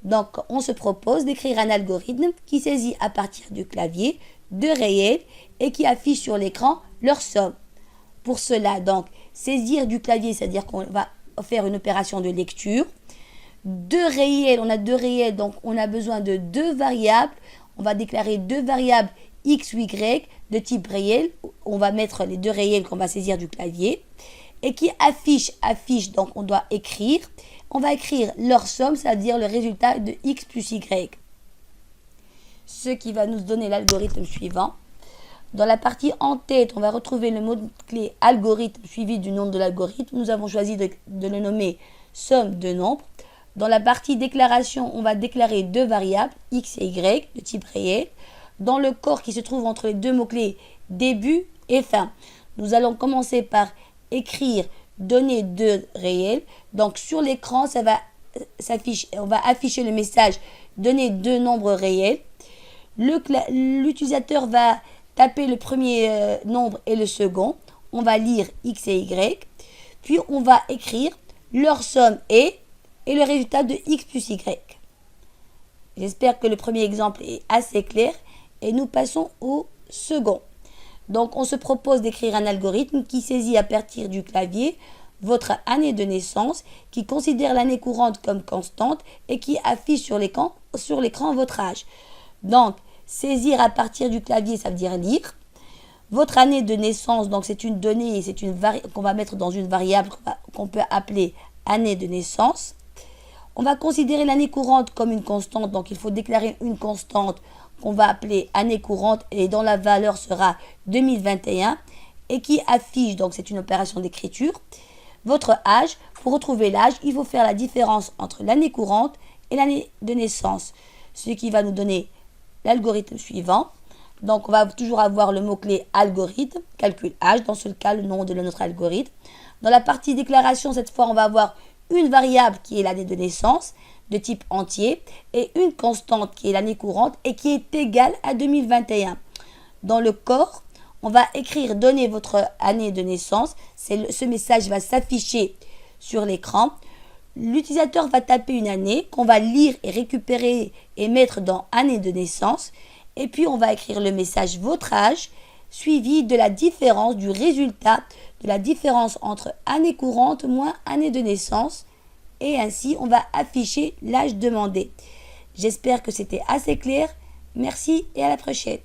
Donc, on se propose d'écrire un algorithme qui saisit à partir du clavier deux réels et qui affiche sur l'écran leur somme. Pour cela, donc, saisir du clavier, c'est-à-dire qu'on va faire une opération de lecture. Deux réels, on a deux réels, donc on a besoin de deux variables. On va déclarer deux variables x ou y de type réel. On va mettre les deux réels qu'on va saisir du clavier. Et qui affiche, donc on doit écrire. On va écrire leur somme, c'est-à-dire le résultat de x plus y. Ce qui va nous donner l'algorithme suivant. Dans la partie en tête, on va retrouver le mot-clé algorithme suivi du nom de l'algorithme. Nous avons choisi de le nommer somme de nombres. Dans la partie déclaration, on va déclarer deux variables, x et y, de type réel. Dans le corps qui se trouve entre les deux mots-clés début et fin, nous allons commencer par écrire données de réel. Donc sur l'écran, on va afficher le message données de nombres réels. L'utilisateur va taper le premier nombre et le second. On va lire x et y. Puis on va écrire leur somme et le résultat de x plus y. J'espère que le premier exemple est assez clair et nous passons au second. Donc on se propose d'écrire un algorithme qui saisit à partir du clavier votre année de naissance, qui considère l'année courante comme constante et qui affiche sur l'écran votre âge. Donc saisir à partir du clavier, ça veut dire lire. Votre année de naissance, donc c'est une donnée, qu'on va mettre dans une variable qu'on peut appeler année de naissance. On va considérer l'année courante comme une constante, donc il faut déclarer une constante qu'on va appeler année courante et dont la valeur sera 2021 et qui affiche, donc c'est une opération d'écriture, votre âge. Pour retrouver l'âge, il faut faire la différence entre l'année courante et l'année de naissance, ce qui va nous donner l'algorithme suivant. Donc on va toujours avoir le mot-clé algorithme, calcul âge, dans ce cas le nom de notre algorithme. Dans la partie déclaration, cette fois on va avoir une variable qui est l'année de naissance de type entier et une constante qui est l'année courante et qui est égale à 2021. Dans le corps, on va écrire donner votre année de naissance. Ce message va s'afficher sur l'écran. L'utilisateur va taper une année qu'on va lire et récupérer et mettre dans année de naissance. Et puis on va écrire le message votre âge suivi de la différence du résultat de la différence entre année courante moins année de naissance. Et ainsi, on va afficher l'âge demandé. J'espère que c'était assez clair. Merci et à la prochaine.